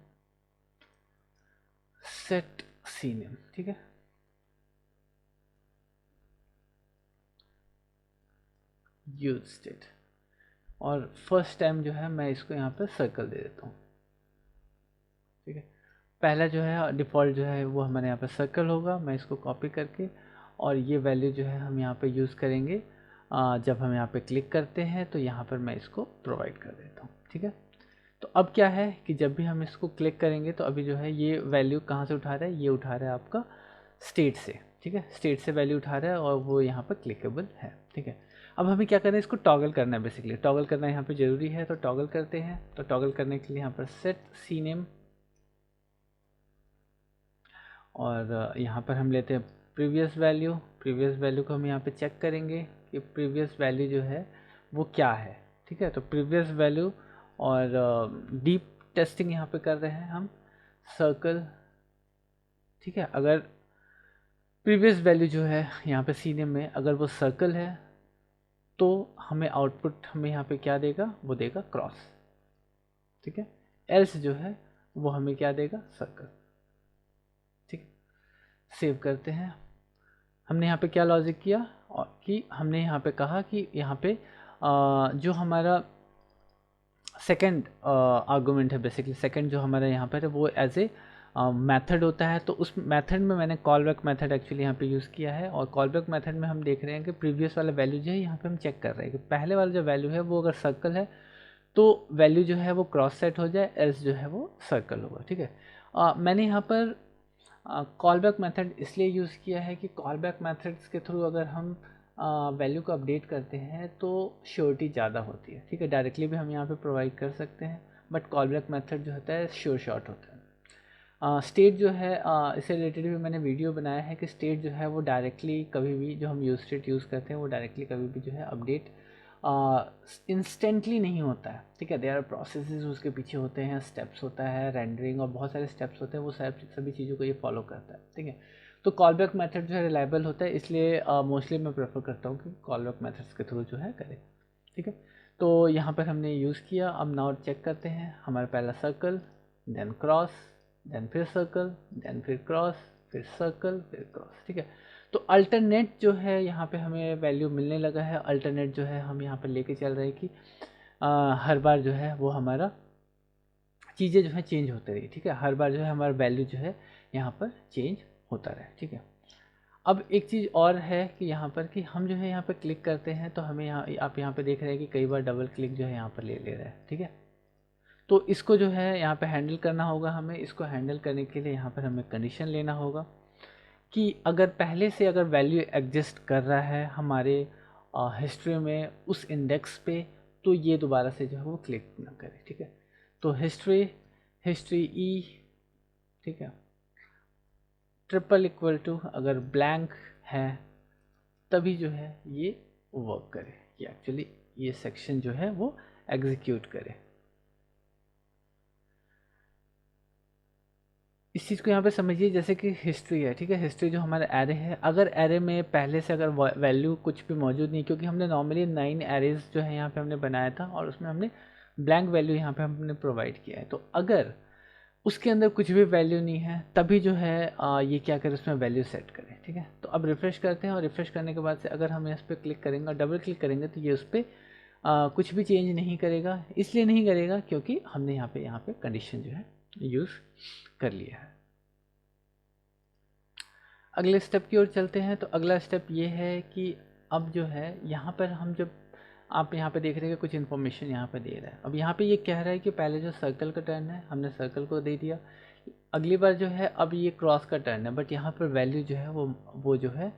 set C name. ठीक है, यूज स्टेट, और फर्स्ट टाइम जो है मैं इसको यहाँ पर सर्कल दे देता हूँ। ठीक है, पहला जो है डिफ़ॉल्ट जो है वो हमारे यहाँ पर सर्कल होगा। मैं इसको कॉपी करके, और ये वैल्यू जो है हम यहाँ पे यूज़ करेंगे जब हम यहाँ पे क्लिक करते हैं, तो यहाँ पर मैं इसको प्रोवाइड कर देता हूँ। ठीक है, तो अब क्या है कि जब भी हम इसको क्लिक करेंगे तो अभी जो है ये वैल्यू कहाँ से उठा रहा है, ये उठा रहा है आपका स्टेट से। ठीक है, स्टेट से वैल्यू उठा रहा है और वो यहाँ पर क्लिकेबल है। ठीक है, अब हमें क्या करना है, इसको टॉगल करना है। बेसिकली टॉगल करना यहाँ पे ज़रूरी है, तो टॉगल करते हैं। तो टॉगल करने के लिए यहाँ पर सेट सी नेम, और यहाँ पर हम लेते हैं प्रीवियस वैल्यू को हम यहाँ पे चेक करेंगे कि प्रीवियस वैल्यू जो है वो क्या है। ठीक है, तो प्रीवियस वैल्यू, और डीप टेस्टिंग यहाँ पे कर रहे हैं हम सर्कल। ठीक है, अगर प्रीवियस वैल्यू जो है यहाँ पे सीने में अगर वो सर्कल है तो हमें आउटपुट हमें यहाँ पे क्या देगा, वो देगा क्रॉस। ठीक है, एल्स जो है वो हमें क्या देगा, सर्कल। ठीक, सेव करते हैं। हमने यहाँ पे क्या लॉजिक किया, और कि हमने यहाँ पे कहा कि यहाँ पे जो हमारा सेकंड आर्गुमेंट है, बेसिकली सेकंड जो हमारा यहाँ पर है वो एज ए मेथड होता है। तो उस मेथड में मैंने कॉल बैक मेथड एक्चुअली यहाँ पे यूज़ किया है, और कॉल बैक मेथड में हम देख रहे हैं कि प्रीवियस वाला वैल्यू जो है यहाँ पे हम चेक कर रहे हैं कि पहले वाला जो वैल्यू है वो अगर सर्कल है तो वैल्यू जो है वो क्रॉस सेट हो जाए, एल्स जो है वो सर्कल होगा। ठीक है, मैंने यहाँ पर कॉल बैक मेथड इसलिए यूज़ किया है कि कॉल बैक मेथड्स के थ्रू अगर हम वैल्यू को अपडेट करते हैं तो श्योरिटी ज़्यादा होती है। ठीक है, डायरेक्टली भी हम यहाँ पे प्रोवाइड कर सकते हैं, बट कॉल बैक मेथड जो होता है श्योर शॉट होता है। स्टेट जो है इससे रिलेटेड भी मैंने वीडियो बनाया है कि स्टेट जो है वो डायरेक्टली कभी भी जो हम यूज स्टेट यूज़ करते हैं वो डायरेक्टली कभी भी जो है अपडेट इंस्टेंटली नहीं होता है। ठीक है, देयर आर प्रोसेसेस उसके पीछे होते हैं, स्टेप्स होता है, रेंडरिंग और बहुत सारे स्टेप्स होते हैं, वो सभी चीज़ों को ये फॉलो करता है। ठीक है, तो कॉल बैक मेथड जो है रिलायबल होता है, इसलिए मोस्टली मैं प्रेफर करता हूँ कि कॉल बैक मेथड्स के थ्रू जो है करें। ठीक है, तो यहाँ पर हमने यूज़ किया। अब नाउ चेक करते हैं, हमारा पहला सर्कल, देन क्रॉस, देन फिर सर्कल, देन फिर क्रॉस, फिर सर्कल, फिर क्रॉस। ठीक है, तो अल्टरनेट जो है यहाँ पे हमें वैल्यू मिलने लगा है। अल्टरनेट जो है हम यहाँ पर लेके चल रहे हैं कि हर बार जो है वो हमारा चीज़ें जो है चेंज होते रही। ठीक है, हर बार जो है हमारा वैल्यू जो है यहाँ पर चेंज होता रहे, ठीक है। अब एक चीज़ और है कि यहाँ पर कि हम जो है यहाँ पर क्लिक करते हैं तो हमें यहाँ, आप यहाँ पे देख रहे हैं कि कई बार डबल क्लिक जो है यहाँ पर ले रहा है, ठीक है। तो इसको जो है यहाँ पे हैंडल करना होगा हमें। इसको हैंडल करने के लिए यहाँ पर हमें कंडीशन लेना होगा कि अगर पहले से अगर वैल्यू एग्जिस्ट कर रहा है हमारे हिस्ट्री में उस इंडेक्स पे, तो ये दोबारा से जो है वो क्लिक ना करे, ठीक है। तो हिस्ट्री ई, ठीक है, ट्रिपल इक्वल टू अगर ब्लैंक है तभी जो है ये वर्क करे, ये एक्चुअली ये सेक्शन जो है वो एग्जीक्यूट करे। इस चीज़ को यहाँ पे समझिए जैसे कि हिस्ट्री है, ठीक है। हिस्ट्री जो हमारा एरे है, अगर एरे में पहले से अगर वैल्यू कुछ भी मौजूद नहीं, क्योंकि हमने नॉर्मली 9 एरेज जो है यहाँ पे हमने बनाया था और उसमें हमने ब्लैंक वैल्यू यहाँ पे हमने प्रोवाइड किया है। तो अगर उसके अंदर कुछ भी वैल्यू नहीं है तभी जो है ये क्या करे, उसमें वैल्यू सेट करें, ठीक है। तो अब रिफ़्रेश करते हैं और रिफ़्रेश करने के बाद से अगर हम इस पर क्लिक करेंगे और डबल क्लिक करेंगे तो ये उस पर कुछ भी चेंज नहीं करेगा। इसलिए नहीं करेगा क्योंकि हमने यहाँ पे कंडीशन जो है यूज़ कर लिया है। अगले स्टेप की ओर चलते हैं। तो अगला स्टेप ये है कि अब जो है यहाँ पर हम जब आप यहाँ पे देख रहे हैं कि कुछ इन्फॉर्मेशन यहाँ पे दे रहा है। अब यहाँ पे ये कह रहा है कि पहले जो सर्कल का टर्न है हमने सर्कल को दे दिया, अगली बार जो है अब ये क्रॉस का टर्न है, बट यहाँ पर वैल्यू जो है वो जो है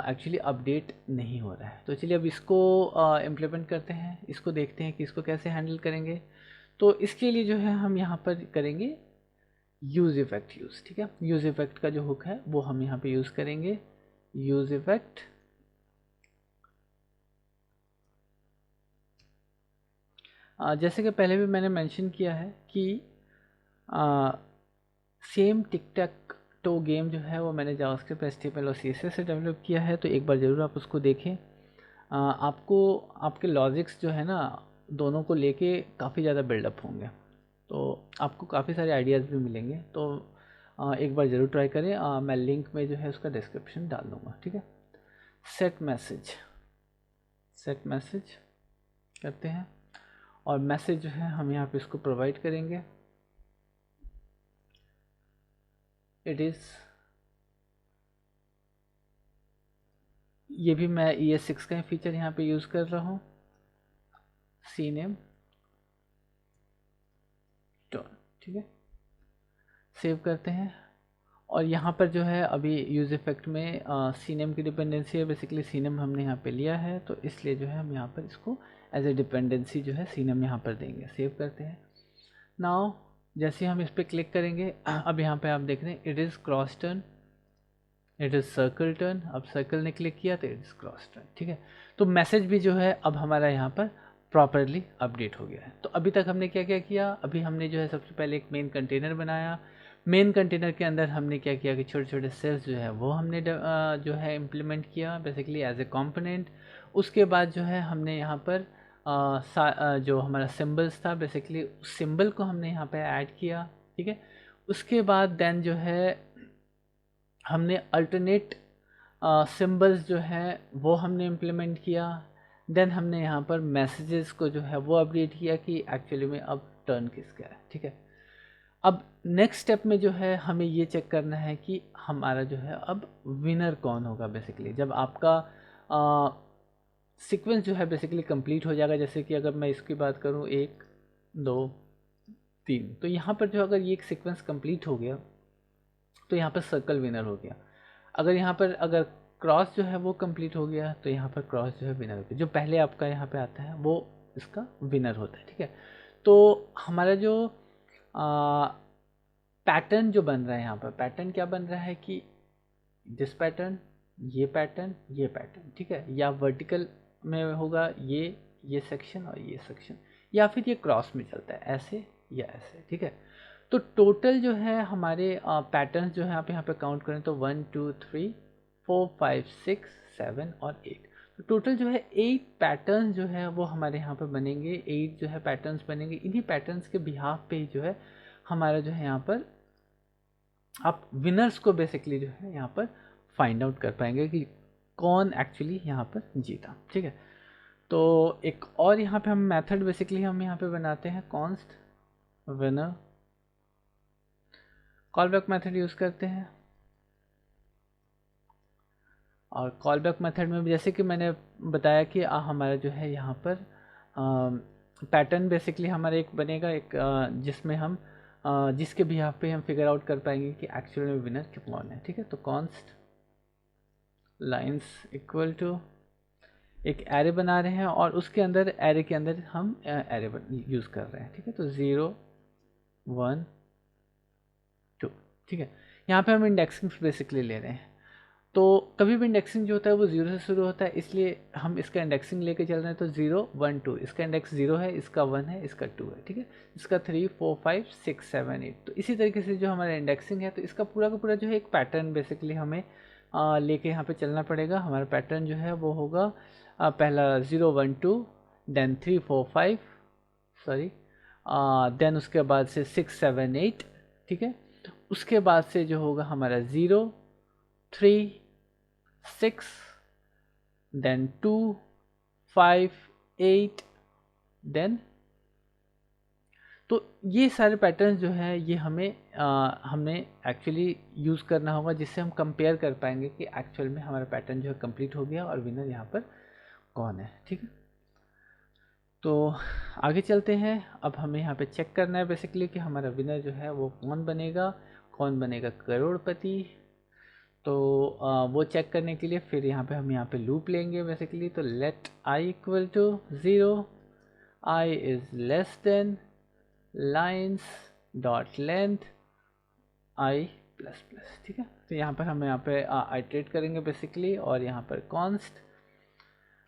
एक्चुअली अपडेट नहीं हो रहा है। तो चलिए अब इसको इम्प्लीमेंट करते हैं, इसको देखते हैं कि इसको कैसे हैंडल करेंगे। तो इसके लिए जो है हम यहाँ पर करेंगे यूज़ इफ़ेक्ट यूज़, ठीक है। यूज़ इफ़ेक्ट का जो हुक है वो हम यहाँ पे यूज़ करेंगे। यूज़ इफ़ेक्ट जैसे कि पहले भी मैंने मेंशन किया है कि same tick tech to game जो है वो मैंने जावास्क्रिप्ट, एचटीएमएल और सीएसएस से डेवलप किया है। तो एक बार ज़रूर आप उसको देखें। आपको आपके लॉजिक्स जो है ना दोनों को लेके काफ़ी ज़्यादा बिल्डअप होंगे, तो आपको काफ़ी सारे आइडियाज़ भी मिलेंगे। तो एक बार ज़रूर ट्राई करें। मैं लिंक में जो है उसका डिस्क्रिप्शन डाल दूँगा, ठीक है। सेट मैसेज करते हैं और मैसेज जो है हम यहाँ पे इसको प्रोवाइड करेंगे। इट इज़, ये भी मैं ES6 का फीचर यहाँ पे यूज़ कर रहा हूँ, CNAME टर्न, ठीक है। सेव करते हैं और यहाँ पर जो है अभी यूज़ इफेक्ट में CNAME की डिपेंडेंसी है। बेसिकली CNAME हमने यहाँ पे लिया है, तो इसलिए जो है हम यहाँ पर इसको एज ए डिपेंडेंसी जो है CNAME यहाँ पर देंगे। सेव करते हैं। नाउ जैसे हम इस पर क्लिक करेंगे, अब यहाँ पे आप देख रहे हैं it is cross turn, it is circle turn. अब सर्कल ने क्लिक किया तो इट इज़ क्रॉस टर्न, ठीक है। तो मैसेज भी जो है अब हमारा यहाँ पर प्रॉपरली अपडेट हो गया है। तो अभी तक हमने क्या क्या किया, अभी हमने जो है सबसे पहले एक मेन कंटेनर बनाया। मेन कंटेनर के अंदर हमने क्या किया कि छोटे छोटे सेल्स जो है वो हमने जो है इम्प्लीमेंट किया बेसिकली एज ए कंपोनेंट। उसके बाद जो है हमने यहाँ पर जो हमारा सिंबल्स था बेसिकली उस सिंबल को हमने यहाँ पे ऐड किया, ठीक है। उसके बाद देन जो है हमने अल्टरनेट सिंबल्स जो है वो हमने इम्प्लीमेंट किया। देन हमने यहाँ पर मैसेजेस को जो है वो अपडेट किया कि एक्चुअली में अब टर्न किसका है, ठीक है। अब नेक्स्ट स्टेप में जो है हमें ये चेक करना है कि हमारा जो है अब विनर कौन होगा। बेसिकली जब आपका सीक्वेंस जो है बेसिकली कंप्लीट हो जाएगा, जैसे कि अगर मैं इसकी बात करूँ 1 2 3, तो यहाँ पर जो अगर ये एक सीक्वेंस कंप्लीट हो गया तो यहाँ पर सर्कल विनर हो गया। अगर यहाँ पर अगर क्रॉस जो है वो कंप्लीट हो गया तो यहाँ पर क्रॉस जो है विनर हो गया। जो पहले आपका यहाँ पे आता है वो इसका विनर होता है, ठीक है। तो हमारा जो पैटर्न जो बन रहा है यहाँ पर, पैटर्न क्या बन रहा है कि दिस पैटर्न, ये पैटर्न, ये पैटर्न, ठीक है। या वर्टिकल में होगा ये सेक्शन और ये सेक्शन, या फिर ये क्रॉस में चलता है ऐसे या ऐसे, ठीक है। तो टोटल जो है हमारे पैटर्न्स जो है आप यहाँ पे काउंट करें तो 1 2 3 4 5 6 7 और 8, तो टोटल जो है 8 पैटर्न्स जो है वो हमारे यहाँ पे बनेंगे। 8 जो है पैटर्न्स बनेंगे। इन्हीं पैटर्न्स के बिहाफ पे ही जो है हमारा जो है यहाँ पर आप विनर्स को बेसिकली जो है यहाँ पर फाइंड आउट कर पाएंगे कि कौन एक्चुअली यहाँ पर जीता, ठीक है। तो एक और यहाँ पे हम मेथड बेसिकली हम यहाँ पे बनाते हैं const winner call back method use करते हैं। और कॉल बैक मेथड में भी जैसे कि मैंने बताया कि हमारा जो है यहाँ पर पैटर्न बेसिकली हमारा एक बनेगा, एक जिसमें हम जिसके भी यहाँ पे हम फिगर आउट कर पाएंगे कि एक्चुअल में विनर कौन है। ठीक है, तो कॉन्स्ट लाइंस इक्वल टू एक एरे बना रहे हैं और उसके अंदर एरे के अंदर हम एरे यूज़ कर रहे हैं। ठीक है, तो 0 1 2। ठीक है, यहाँ पे हम इंडेक्सिंग बेसिकली ले रहे हैं। तो कभी भी इंडेक्सिंग जो होता है वो 0 से शुरू होता है, इसलिए हम इसका इंडेक्सिंग लेके चल रहे हैं। तो 0 1 2, इसका इंडेक्स 0 है, इसका 1 है, इसका 2 है। ठीक है, इसका 3 4 5 6 7 8। तो इसी तरीके से जो हमारा इंडेक्सिंग है, तो इसका पूरा का पूरा जो है एक पैटर्न बेसिकली हमें लेके यहाँ पे चलना पड़ेगा। हमारा पैटर्न जो है वो होगा पहला 0 1 2, देन 3 4 5, सॉरी, देन उसके बाद से 6 7 8। ठीक है, उसके बाद से जो होगा हमारा 0 3 6, देन 2 5 8, देन। तो ये सारे पैटर्न्स जो है ये हमने एक्चुअली यूज़ करना होगा, जिससे हम कंपेयर कर पाएंगे कि एक्चुअल में हमारा पैटर्न जो है कंप्लीट हो गया और विनर यहाँ पर कौन है। ठीक है, तो आगे चलते हैं। अब हमें यहाँ पे चेक करना है बेसिकली कि हमारा विनर जो है वो कौन बनेगा करोड़पति। तो वो चेक करने के लिए फिर हम यहाँ पे लूप लेंगे बेसिकली। तो let I equal to 0, I is less than lines dot length I plus plus. ठीक है, तो यहाँ पर हम आइटरेट करेंगे बेसिकली, और यहाँ पर कॉन्स्ट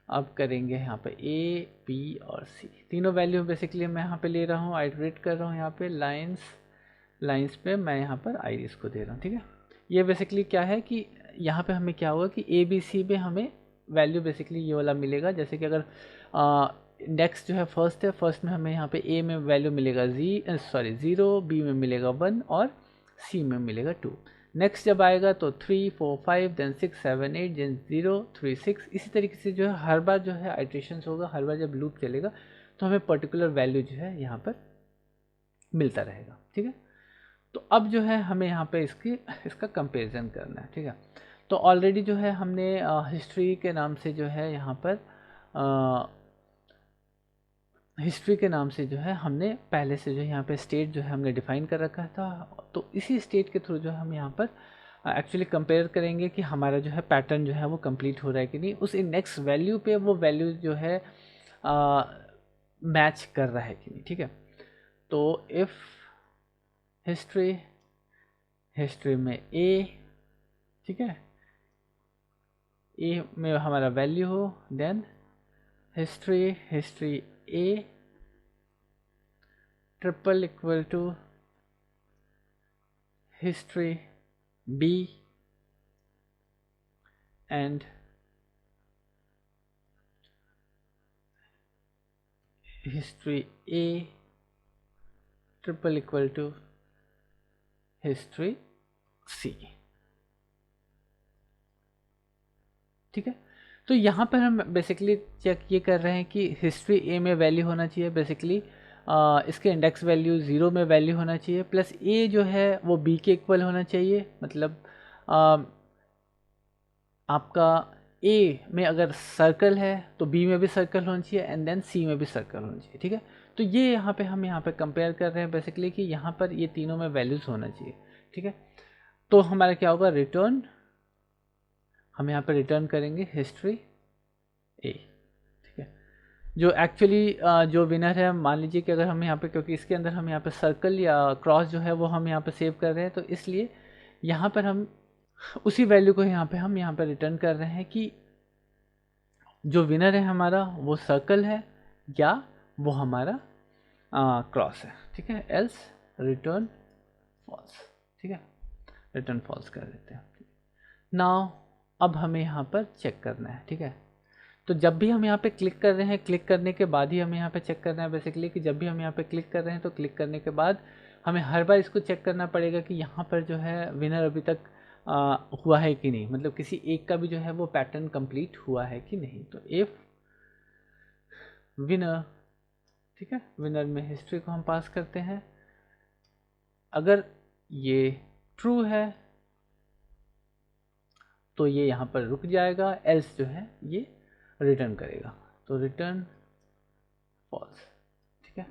अब करेंगे यहाँ पे ए बी और सी तीनों वैल्यू बेसिकली मैं यहाँ पे ले रहा हूँ, आइटरेट कर रहा हूँ यहाँ पे लाइंस पे मैं यहाँ पर आई इसको दे रहा हूँ। ठीक है, ये बेसिकली क्या है कि यहाँ पे हमें क्या होगा कि ए बी सी में हमें वैल्यू बेसिकली ये वाला मिलेगा। जैसे कि अगर इंडेक्स जो है फर्स्ट है, फर्स्ट में हमें यहाँ पे ए में वैल्यू मिलेगा 0, बी में मिलेगा 1 और सी में मिलेगा 2। नेक्स्ट जब आएगा तो 3 4 5, देन 6 7 8, देन 0 3 6। इसी तरीके से जो है हर बार जो है आइट्रेशंस होगा, हर बार जब लूप चलेगा तो हमें पर्टिकुलर वैल्यू जो है यहाँ पर मिलता रहेगा। ठीक है, तो अब जो है हमें यहाँ पे इसका कंपैरिजन करना है। ठीक है, तो ऑलरेडी जो है हमने हिस्ट्री के नाम से जो है यहाँ पर हिस्ट्री के नाम से जो है हमने पहले से जो है यहाँ पे स्टेट जो है हमने डिफाइन कर रखा था। तो इसी स्टेट के थ्रू जो है हम यहाँ पर एक्चुअली कंपेयर करेंगे कि हमारा जो है पैटर्न जो है वो कंप्लीट हो रहा है कि नहीं, उस इंडेक्स वैल्यू पे वो वैल्यू जो है मैच कर रहा है कि नहीं। ठीक है, तो इफ़ हिस्ट्री में ए, ठीक है, ए में हमारा वैल्यू हो, then history A triple equal to history B and history A triple equal to history C. ठीक है, तो यहाँ पर हम बेसिकली चेक ये कर रहे हैं कि हिस्ट्री ए में वैल्यू होना चाहिए बेसिकली, इसके इंडेक्स वैल्यू 0 में वैल्यू होना चाहिए, प्लस ए जो है वो बी के इक्वल होना चाहिए। मतलब आपका ए में अगर सर्कल है तो बी में भी सर्कल होना चाहिए, एंड देन सी में भी सर्कल होना चाहिए। ठीक है, तो ये हम यहाँ पे कंपेयर कर रहे हैं बेसिकली कि यहाँ पर ये तीनों में वैल्यूज़ होना चाहिए। ठीक है, तो हमारा क्या होगा, रिटर्न, हम यहाँ पर रिटर्न करेंगे हिस्ट्री ए। ठीक है, जो एक्चुअली जो विनर है, मान लीजिए कि अगर हम यहाँ पे, क्योंकि इसके अंदर हम यहाँ पे सर्कल या क्रॉस जो है वो हम यहाँ पे सेव कर रहे हैं, तो इसलिए यहाँ पर हम उसी वैल्यू को हम यहाँ पर रिटर्न कर रहे हैं कि जो विनर है हमारा वो सर्कल है या वो हमारा क्रॉस है। ठीक है, एल्स रिटर्न फॉल्स। ठीक है, रिटर्न फॉल्स कर देते हैं। नाउ अब हमें यहाँ पर चेक करना है। ठीक है, तो जब भी हम यहाँ पे क्लिक कर रहे हैं, क्लिक करने के बाद ही हमें यहाँ पे चेक करना है बेसिकली कि जब भी हम यहाँ पे क्लिक कर रहे हैं तो क्लिक करने के बाद हमें हर बार इसको चेक करना पड़ेगा कि यहाँ पर जो है विनर अभी तक हुआ है कि नहीं, मतलब किसी एक का भी जो है वो पैटर्न कंप्लीट हुआ है कि नहीं। तो इफ विनर, ठीक है, विनर में हिस्ट्री को हम पास करते हैं। अगर ये ट्रू है तो ये यहाँ पर रुक जाएगा, एल्स जो है ये रिटर्न करेगा, तो रिटर्न फॉल्स। ठीक है,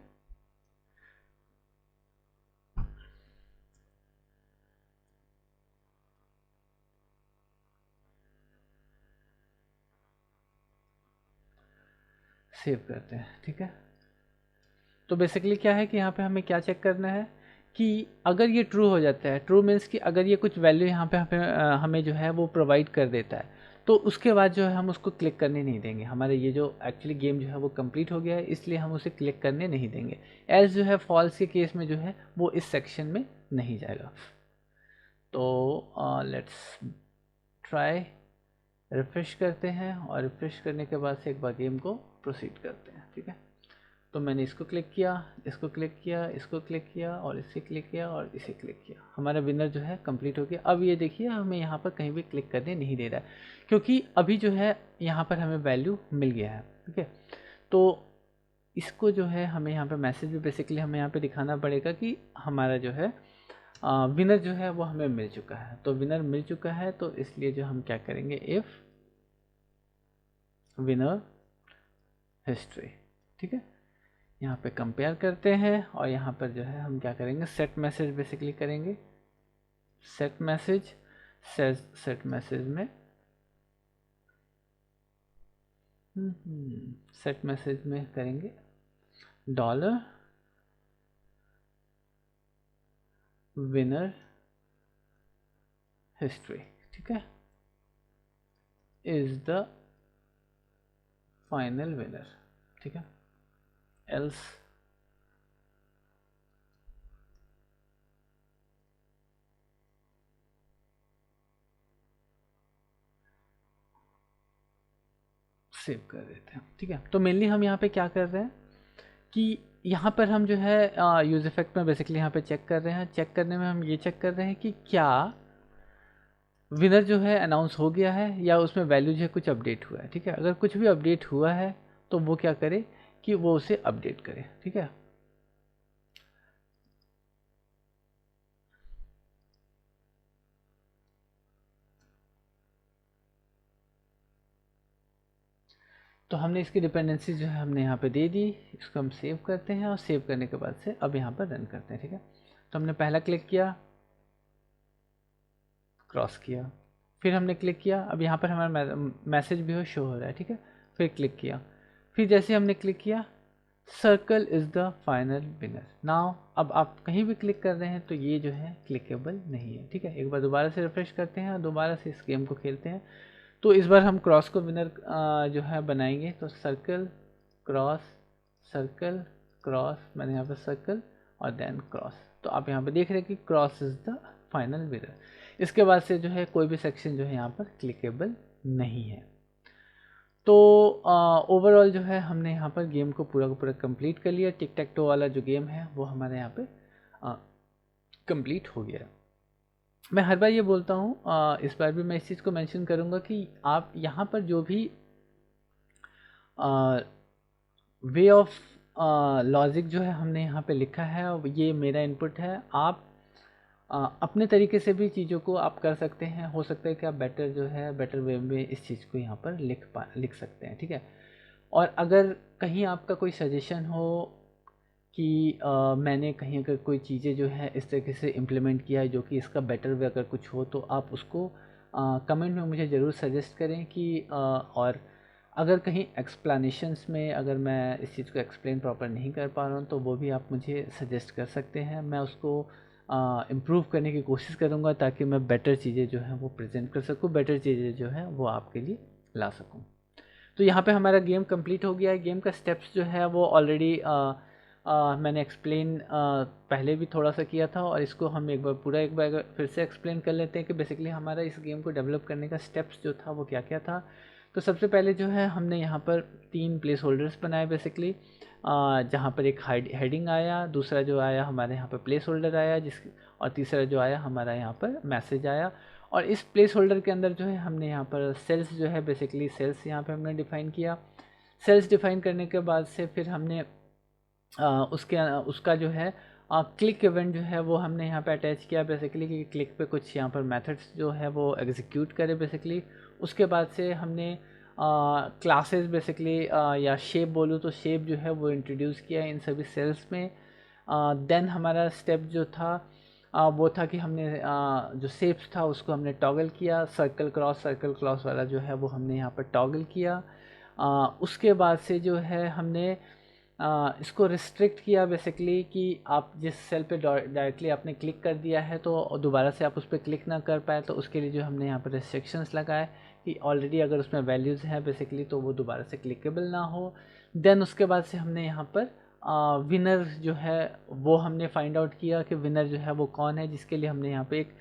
सेव करते हैं। ठीक है, तो बेसिकली क्या है कि यहाँ पे हमें क्या चेक करना है कि अगर ये ट्रू हो जाता है, ट्रू मीन्स कि अगर ये कुछ वैल्यू यहाँ पे हमें जो है वो प्रोवाइड कर देता है, तो उसके बाद जो है हम उसको क्लिक करने नहीं देंगे। हमारे ये जो एक्चुअली गेम जो है वो कंप्लीट हो गया है, इसलिए हम उसे क्लिक करने नहीं देंगे। एल्स जो है फॉल्स के केस में जो है वो इस सेक्शन में नहीं जाएगा। तो लेट्स ट्राई, रिफ्रेश करते हैं और रिफ्रेश करने के बाद से एक बार गेम को प्रोसीड करते हैं। ठीक है, तो मैंने इसको क्लिक किया, इसको क्लिक किया, इसको क्लिक किया और इसे क्लिक किया और इसे क्लिक किया, हमारा विनर जो है कंप्लीट हो गया। अब ये देखिए हमें यहाँ पर कहीं भी क्लिक करने नहीं दे रहा है, क्योंकि अभी जो है यहाँ पर हमें वैल्यू मिल गया है। ठीक है, तो इसको जो है हमें यहाँ पे मैसेज भी बेसिकली हमें यहाँ पे दिखाना पड़ेगा कि हमारा जो है विनर जो है वो हमें मिल चुका है। तो विनर मिल चुका है, तो इसलिए जो हम क्या करेंगे, इफ़ विनर हिस्ट्री। ठीक है, यहाँ पे कंपेयर करते हैं और यहाँ पर जो है हम क्या करेंगे, सेट मैसेज बेसिकली करेंगे। सेट मैसेज, सेट मैसेज में सेट मैसेज में करेंगे डॉलर विनर हिस्ट्री। ठीक है, इज द फाइनल विनर। ठीक है, एल्स सेव कर देते हैं। ठीक है, तो मेनली हम यहाँ पे क्या कर रहे हैं कि यहाँ पर हम जो है यूज इफेक्ट में बेसिकली यहाँ पे चेक कर रहे हैं। चेक करने में हम ये चेक कर रहे हैं कि क्या विनर जो है अनाउंस हो गया है या उसमें वैल्यू जो है कुछ अपडेट हुआ है। ठीक है, अगर कुछ भी अपडेट हुआ है तो वो क्या करे कि वो उसे अपडेट करे। ठीक है, तो हमने इसकी डिपेंडेंसी जो है हमने यहाँ पे दे दी। इसको हम सेव करते हैं और सेव करने के बाद से अब यहाँ पर रन करते हैं। ठीक है, तो हमने पहला क्लिक किया, क्रॉस किया, फिर हमने क्लिक किया, अब यहाँ पर हमारा मैसेज भी हो शो हो रहा है। ठीक है, फिर क्लिक किया, फिर जैसे हमने क्लिक किया, circle is the final winner now. अब आप कहीं भी क्लिक कर रहे हैं तो ये जो है क्लिकेबल नहीं है। ठीक है, एक बार दोबारा से रिफ्रेश करते हैं और दोबारा से इस गेम को खेलते हैं। तो इस बार हम क्रॉस को विनर जो है बनाएंगे, तो सर्कल क्रॉस, सर्कल क्रॉस, मैंने यहाँ पर सर्कल और देन क्रॉस। तो आप यहाँ पर देख रहे हैं कि cross is the final winner. इसके बाद से जो है कोई भी सेक्शन जो है यहाँ पर क्लिकेबल नहीं है। तो ओवरऑल जो है हमने यहाँ पर गेम को पूरा का पूरा कंप्लीट कर लिया। टिक टैक टो वाला जो गेम है वो हमारे यहाँ पे कंप्लीट हो गया। मैं हर बार ये बोलता हूँ, इस बार भी मैं इस चीज़ को मेंशन करूँगा कि आप यहाँ पर जो भी वे ऑफ लॉजिक जो है हमने यहाँ पे लिखा है, ये मेरा इनपुट है। आप अपने तरीके से भी चीज़ों को आप कर सकते हैं। हो सकता है कि आप बेटर जो है बेटर वे में इस चीज़ को यहाँ पर लिख सकते हैं। ठीक है, और अगर कहीं आपका कोई सजेशन हो कि मैंने कहीं अगर कोई चीज़ें जो है इस तरीके से इम्प्लीमेंट किया है जो कि इसका बेटर वे अगर कुछ हो, तो आप उसको कमेंट में मुझे ज़रूर सजेस्ट करें कि और अगर कहीं एक्सप्लेनेशंस में अगर मैं इस चीज़ को एक्सप्लेन प्रॉपर नहीं कर पा रहा हूँ तो वो भी आप मुझे सजेस्ट कर सकते हैं। मैं उसको इम्प्रूव करने की कोशिश करूँगा ताकि मैं बेटर चीज़ें जो है वो प्रेजेंट कर सकूँ, बेटर चीज़ें जो है वो आपके लिए ला सकूँ। तो यहाँ पे हमारा गेम कंप्लीट हो गया है। गेम का स्टेप्स जो है वो ऑलरेडी मैंने एक्सप्लेन पहले भी थोड़ा सा किया था और इसको हम एक बार फिर से एक्सप्लेन कर लेते हैं कि बेसिकली हमारा इस गेम को डेवलप करने का स्टेप्स जो था वो क्या क्या था। तो सबसे पहले जो है हमने यहाँ पर 3 प्लेस होल्डर्स बनाए बेसिकली, जहाँ पर एक हेडिंग आया, दूसरा जो आया हमारे यहाँ पर प्लेस होल्डर आया और तीसरा जो आया हमारा यहाँ पर मैसेज आया। और इस प्लेस होल्डर के अंदर जो है हमने यहाँ पर सेल्स जो है बेसिकली सेल्स यहाँ पे हमने डिफ़ाइन किया। सेल्स डिफ़ाइन करने के बाद से फिर हमने उसका जो है क्लिक इवेंट जो है वो हमने यहाँ पे अटैच किया बेसिकली कि क्लिक पे कुछ यहाँ पर मेथड्स जो है वो एग्जीक्यूट करे बेसिकली। उसके बाद से हमने क्लासेस बेसिकली या शेप बोलूँ तो शेप जो है वो इंट्रोड्यूस किया इन सभी सेल्स में। देन हमारा स्टेप जो था वो था कि हमने जो शेप्स था उसको हमने टॉगल किया, सर्कल क्रॉस वाला जो है वो हमने यहाँ पर टॉगल किया। उसके बाद से जो है हमने इसको रिस्ट्रिक्ट किया बेसिकली कि आप जिस सेल पे डायरेक्टली आपने क्लिक कर दिया है तो दोबारा से आप उस पर क्लिक ना कर पाए, तो उसके लिए जो हमने यहाँ पर रिस्ट्रिक्शंस लगाए कि ऑलरेडी अगर उसमें वैल्यूज़ हैं बेसिकली तो वो दोबारा से क्लिकेबल ना हो। देन उसके बाद से हमने यहाँ पर विनर जो है वो हमने फाइंड आउट किया कि विनर जो है वो कौन है, जिसके लिए हमने यहाँ पे एक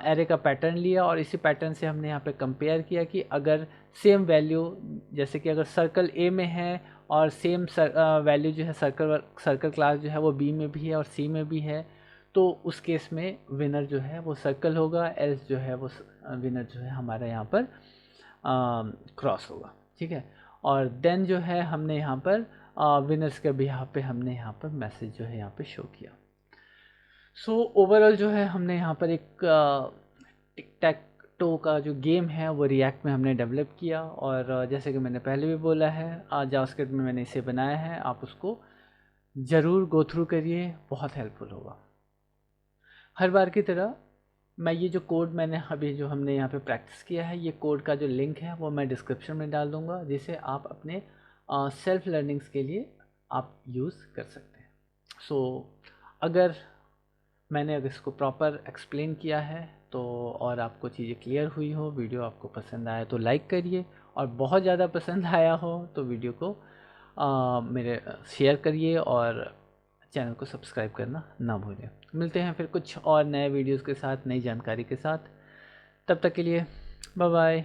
एरे का पैटर्न लिया और इसी पैटर्न से हमने यहाँ पे कंपेयर किया कि अगर सेम वैल्यू, जैसे कि अगर सर्कल ए में है और सेम वैल्यू जो है सर्कल क्लास जो है वो बी में भी है और सी में भी है, तो उस केस में विनर जो है वो सर्कल होगा, एल्स जो है वो विनर जो है हमारा यहाँ पर क्रॉस होगा। ठीक है, और देन जो है हमने यहाँ पर विनर्स के बिहाफ पे हमने यहाँ पर मैसेज जो है यहाँ पे शो किया। सो ओवरऑल जो है हमने यहाँ पर एक टिक टैक टो का जो गेम है वो रिएक्ट में हमने डेवलप किया, और जैसे कि मैंने पहले भी बोला है जावास्क्रिप्ट में मैंने इसे बनाया है, आप उसको ज़रूर गो थ्रू करिए, बहुत हेल्पफुल होगा। हर बार की तरह मैं ये जो कोड मैंने अभी जो हमने यहाँ पे प्रैक्टिस किया है, ये कोड का जो लिंक है वो मैं डिस्क्रिप्शन में डाल दूँगा, जिसे आप अपने सेल्फ लर्निंग्स के लिए आप यूज़ कर सकते हैं। सो अगर मैंने अगर इसको प्रॉपर एक्सप्लेन किया है तो और आपको चीज़ें क्लियर हुई हो, वीडियो आपको पसंद आया तो लाइक करिए, और बहुत ज़्यादा पसंद आया हो तो वीडियो को मेरे शेयर करिए और चैनल को सब्सक्राइब करना ना भूलें। मिलते हैं फिर कुछ और नए वीडियोस के साथ, नई जानकारी के साथ। तब तक के लिए बाय बाय।